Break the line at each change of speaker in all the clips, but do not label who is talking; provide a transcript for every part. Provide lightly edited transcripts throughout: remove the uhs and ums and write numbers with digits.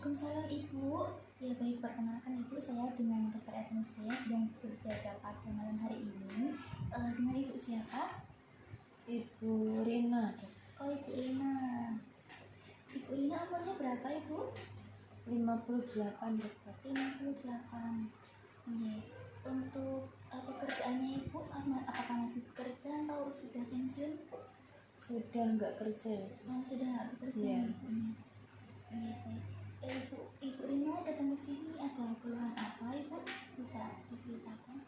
Waalaikumsalam Ibu. Ya baik, perkenalkan Ibu, saya dengan Dr. Edmund sedang berjaga pada malam hari ini. Dengan Ibu siapa?
Ibu Rina.
Oh, Ibu Rina. Ibu Rina umurnya berapa Ibu?
58 dokter.
58. Oke. Untuk pekerjaannya Ibu, apakah masih bekerja atau sudah pensiun?
Sudah nggak kerja.
Oh, sudah nggak bekerja.
Iya.
Iya, baik. Ibu Rina datang ke sini ada keluhan apa Ibu? Bisa diceritakan?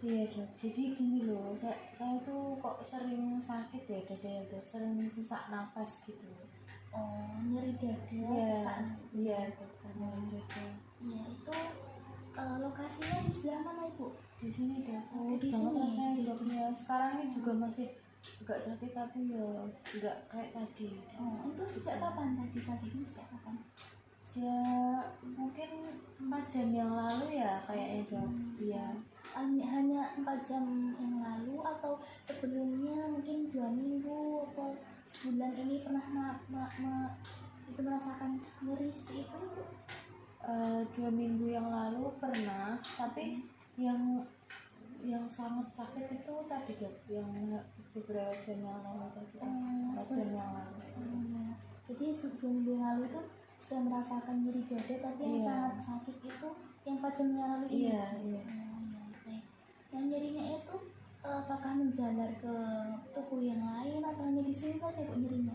Iya dok. Jadi gini loh, saya tuh kok sering sakit ya dada tuh, sering sesak nafas gitu.
Oh, nyeri dada,
Iya.
sesak gitu.
Iya dokter, nyeri dada.
Iya, itu lokasinya di sebelah mana Ibu?
Di sini dok.
Oh, di
Sakit banget
sini.
rasanya dok. Ya sekarang ini juga masih agak sakit tapi ya nggak kayak tadi.
Oh, itu sejak kapan tadi sakitnya? Sejak kapan?
Ya mungkin 4 jam yang lalu ya kayaknya dok. Iya.
Hanya 4 jam yang lalu atau sebelumnya mungkin 2 minggu atau sebulan ini pernah itu merasakan nyeri seperti itu Ibu?
2 minggu yang lalu pernah, tapi yang sangat sakit itu tadi dok, yang beberapa jam yang lalu tadi, 4 jam yang lalu.
Ya. Jadi sebelum minggu yang lalu itu sudah merasakan nyeri dada, tapi yang
Iya.
sangat sakit itu yang 4 jam yang lalu ini.
Iya.
Ya, baik. Yang nyerinya itu apakah menjalar ke tubuh yang lain atau hanya di sini saja Bu nyerinya?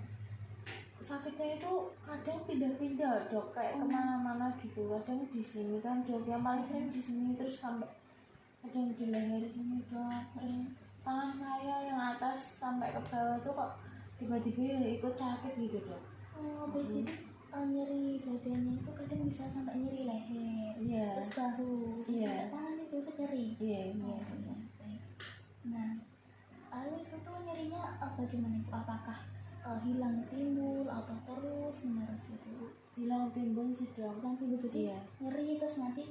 Sakitnya itu kadang pindah-pindah dok, kayak kemana-mana gitu. Kadang di sini kan dok, yang paling sering di sini, terus sampai kadang di leher sini dok, terus tangan saya yang atas sampai ke bawah tuh kok tiba-tiba ikut sakit gitu dok.
Oh, baik. Jadi nyeri dadanya itu kadang bisa sampai nyeri leher,
Iya.
terus bahu,
Iya.
sampai tangan itu nyeri.
Iya.
Oh, iya, baik. Nah, lalu itu tuh nyerinya bagaimana Ibu? Apakah hilang timbul atau terus menerus itu?
Hilang timbun sih dok.
Hilang timbul, jadi
Iya.
nyeri terus nanti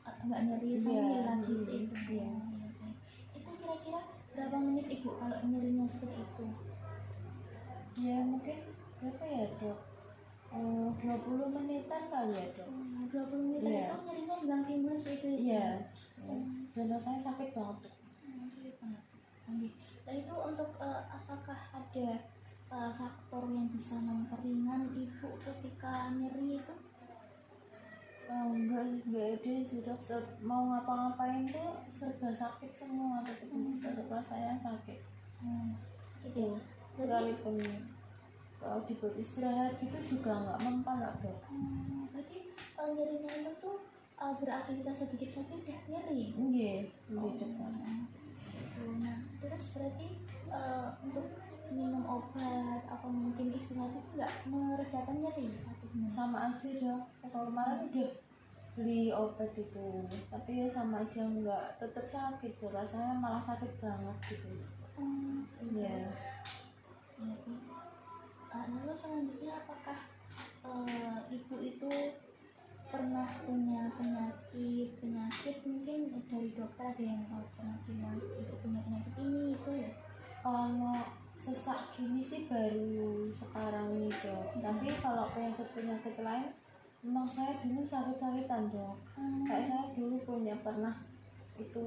nggak nyeri,
Iya.
nyeri lagi seperti itu.
Iya.
Oh, iya, baik. Itu kira-kira berapa menit Ibu kalau nyerinya seperti itu?
Ya mungkin berapa ya dok? 20 menitan kali ya dok.
20 menit
Iya.
itu nyerinya hilang timbul seperti itu.
Iya. Dan rasanya sakit banget dok.
Sakit banget. Oke. Dan itu untuk apakah ada faktor yang bisa memperingan Ibu ketika nyeri itu?
Enggak ada sih dok. Mau ngapa-ngapain tuh serba sakit semua, tetap rasanya sakit.
Gitu.
Sekalipun kalau dibuat istirahat gitu juga nggak mempan lah dok.
Berarti nyerinya itu tuh beraktivitas sedikit saja udah nyeri.
Iya dok.
Gitu. Nah, terus berarti untuk minum obat apa mungkin istirahat itu nggak meredakan nyeri atau gimana?
Sama aja dok. Kalau kemarin udah beli obat itu, tapi ya sama aja, nggak, tetap sakit tuh, rasanya malah sakit banget gitu. Iya.
Ya, lalu selanjutnya apakah Ibu itu pernah punya penyakit mungkin dari dokter ada yang pernah bilang Ibu punya penyakit ini itu ya?
Kalau sesak gini sih baru sekarang nih dok. Tapi kalau penyakit lain, memang saya dulu sakit-sakitan dok. Kayak saya dulu pernah itu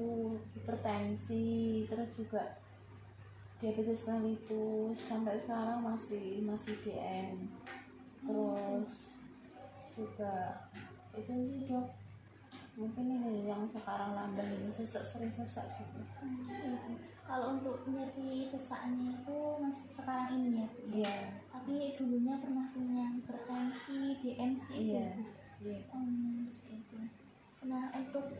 hipertensi, terus juga diabetes mellitus, sampai sekarang masih DM. Terus juga itu sih dok, mungkin ini yang sekarang nambah ini sering sesak gitu.
Itu. Kalau untuk nyeri sesaknya itu masih sekarang ini ya Bu?
Iya.
Tapi dulunya pernah punya hipertensi, DMC itu.
Iya. Iya.
Seperti itu. Nah, untuk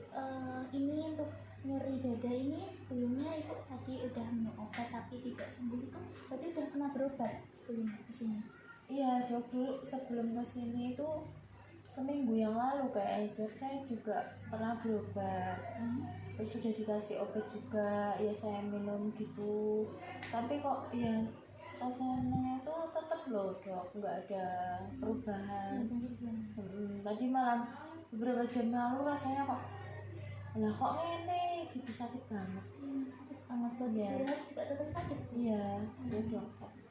ini untuk nyeri dada ini sebelumnya Ibu tadi udah minum obat tapi tidak sembuh, itu berarti udah pernah berobat sebelumnya di sini?
Iya dok, dulu sebelum kesini itu seminggu yang lalu kayak dok, saya juga pernah berobat. Terus sudah dikasih obat juga, ya saya minum gitu. Tapi kok ya rasanya itu tetap loh dok, nggak ada perubahan. Tadi malam beberapa jam lalu rasanya kok, lah kok ngene gitu, sakit banget.
Sakit banget buat
Iya.
istirahat juga tetap sakit.
Iya, dok sakit.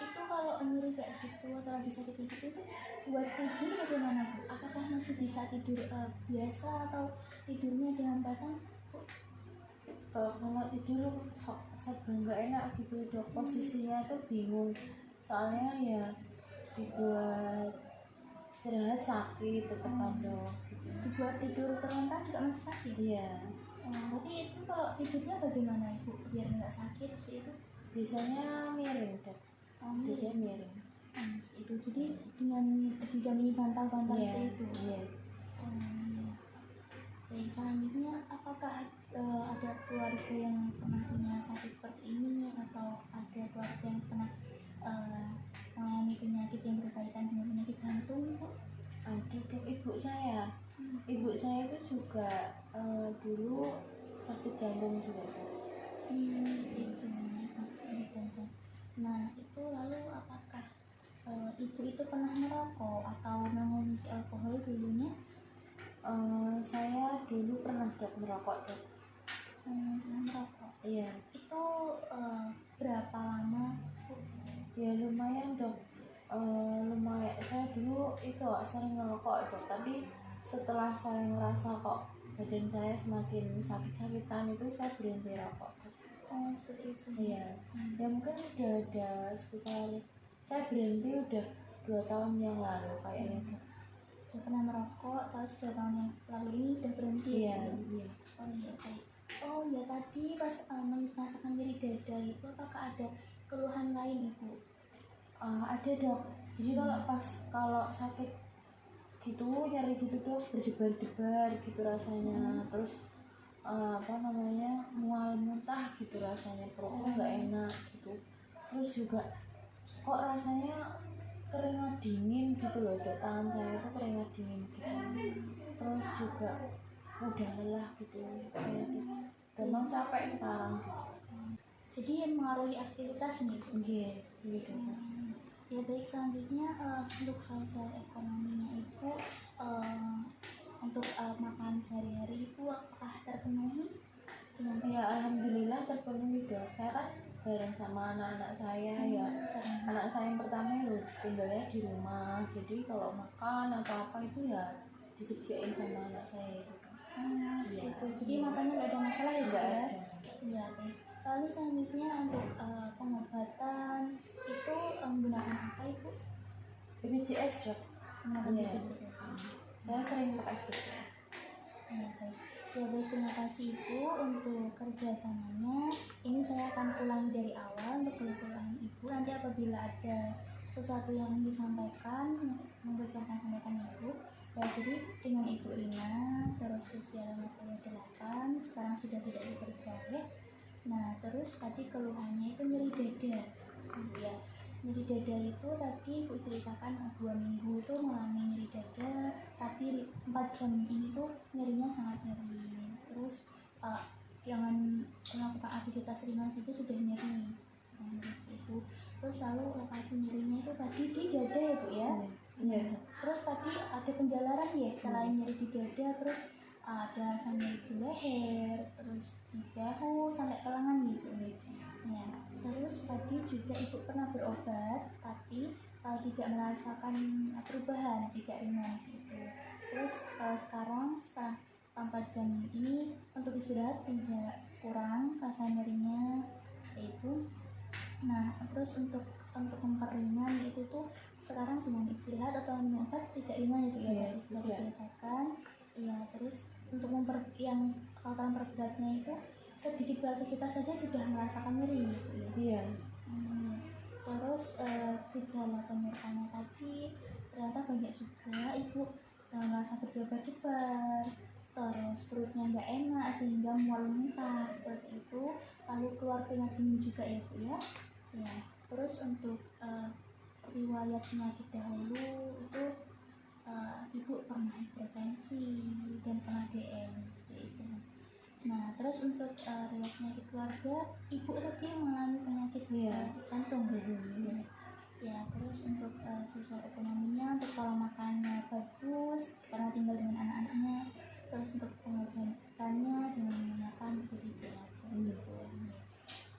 Itu kalau nyeri kayak gitu atau lagi sakit kayak gitu itu buat tidur bagaimana Bu? Apakah masih bisa tidur biasa atau tidurnya dengan batang?
Kalau tidur kok serba nggak enak gitu dok, posisinya tuh bingung soalnya ya dibuat istirahat sakit tetap kan dok gitu.
Dibuat tidur terlentang juga masih sakit?
Iya,
Berarti itu kalau tidurnya bagaimana Ibu biar nggak sakit sih itu?
biasanya miring dok, tidurnya miring.
Itu jadi dengan didampingi bantal-bantal
Iya,
itu.
iya.
Baik, selanjutnya apakah ada keluarga yang pernah punya sakit seperti ini atau ada keluarga yang pernah mengalami penyakit yang berkaitan dengan penyakit jantung Bu?
Ada dok, ibu saya itu juga dulu sakit jantung juga dok.
Itu jantung. Nah itu lalu apakah ibu itu pernah merokok atau mengonsumsi alkohol dulunya?
Saya dulu pernah dok merokok dok.
Pernah merokok.
Iya.
Itu berapa lama Bu?
Ya lumayan dok. Lumayan. Saya dulu itu sering ngerokok dok, tapi setelah saya ngerasa kok badan saya semakin sakit-sakitan itu saya berhenti rokok dok.
Seperti itu.
Iya. Ya mungkin udah ada sekitar, saya berhenti udah 2 tahun yang lalu kayaknya dok.
Udah pernah merokok, terus 2 tahun yang lalu ini udah berhenti.
Iya.
Iya. Oh iya baik. Oh ya tadi pas merasakan nyeri dada itu apakah ada keluhan lain Ibu?
Ada dok. Jadi kalau sakit gitu nyari gitu dok, berdebar-debar gitu rasanya. Terus mual muntah gitu rasanya, perutnya nggak enak gitu. Terus juga kok rasanya keringat dingin gitu loh dok, tangan saya tuh keringat dingin gitu. Terus juga udah lelah gitu kayak gitu, gampang capek sekarang gitu.
Jadi yang mengaruhi aktivitas nih Bu?
Gitu.
Ya baik, selanjutnya untuk sosial ekonominya Ibu untuk makan sehari-hari itu apakah terpenuhi?
Ya alhamdulillah terpenuhi dok. Saya kan bareng sama anak-anak saya ya. Anak saya yang pertama ya tinggalnya di rumah, jadi kalau makan atau apa itu ya disediain sama anak saya itu.
Gitu. Jadi makannya nggak ada masalah ya Bu
Nggak
ya?
ada.
Iya baik. Lalu selanjutnya untuk pengobatan itu menggunakan apa Ibu?
BPJS dok.
Menggunakan
Iya.
BPJS.
Saya sering pakai BPJS.
Ya baik. Ya baik, terima kasih Ibu untuk kerjasamanya. Ini saya akan ulangi dari awal untuk kesimpulan Ibu. Nanti apabila ada sesuatu yang ingin disampaikan, sampaikan Ibu. Ya, jadi dengan Ibu Rina, terus usia 58, sekarang sudah tidak bekerja ya. Nah, terus tadi keluhannya itu nyeri dada. Ya, nyeri dada itu tadi Ibu ceritakan 2 minggu itu mengalami nyeri dada, tapi 4 jam ini tuh nyerinya sangat nyeri. Terus jangan melakukan aktivitas ringan saja sudah nyeri. Nah, terus itu. Terus lalu lokasi nyerinya itu tadi di dada ya Bu ya.
Iya.
Terus tadi ada penjalaran ya, selain nyeri di dada, terus ada rasa nyeri di leher, terus di bahu sampai ke lengan gitu. Ya, terus tadi juga Ibu pernah berobat, tapi tidak merasakan perubahan, tidak ringan gitu. Terus sekarang setelah 4 jam ini untuk istirahat tidak kurang rasa nyerinya itu. Nah, terus untuk memperingan itu tuh sekarang dengan istirahat atau minum obat tidak ringan itu ya,
Iya,
tadi sudah
iya.
dikatakan. Iya, terus untuk yang kalau memperberatnya itu sedikit beraktivitas saja sudah merasakan nyeri gitu ya.
Iya.
Terus gejala penyertanya tadi ternyata banyak juga Ibu merasa berdebar-debar, terus perutnya nggak enak sehingga mual muntah seperti itu, lalu keluar keringat dingin juga ya Bu ya. Ya, terus untuk riwayat penyakit dahulu itu Ibu pernah hipertensi dan pernah DM seperti itu. Nah, terus untuk riwayat penyakit keluarga, Ibu tadi mengalami penyakit jantung. Ya, terus untuk sosial ekonominya, untuk pola makannya bagus karena tinggal dengan anak-anaknya. Terus untuk pengobatannya dengan menggunakan BPJS gitu.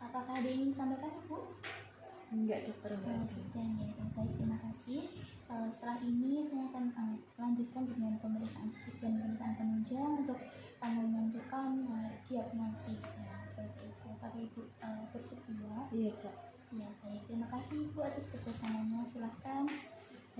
Apakah ada yang ingin disampaikan Ibu?
Enggak dokter, enggak ada.
Sudah ya, baik, terima kasih. Setelah ini saya akan lanjutkan dengan pemeriksaan fisik dan pemeriksaan penunjang untuk menentukan diagnosis seperti itu. Apakah Ibu bersedia?
Iya Kak.
Ya baik, terima kasih Ibu atas kerjasamanya. Silahkan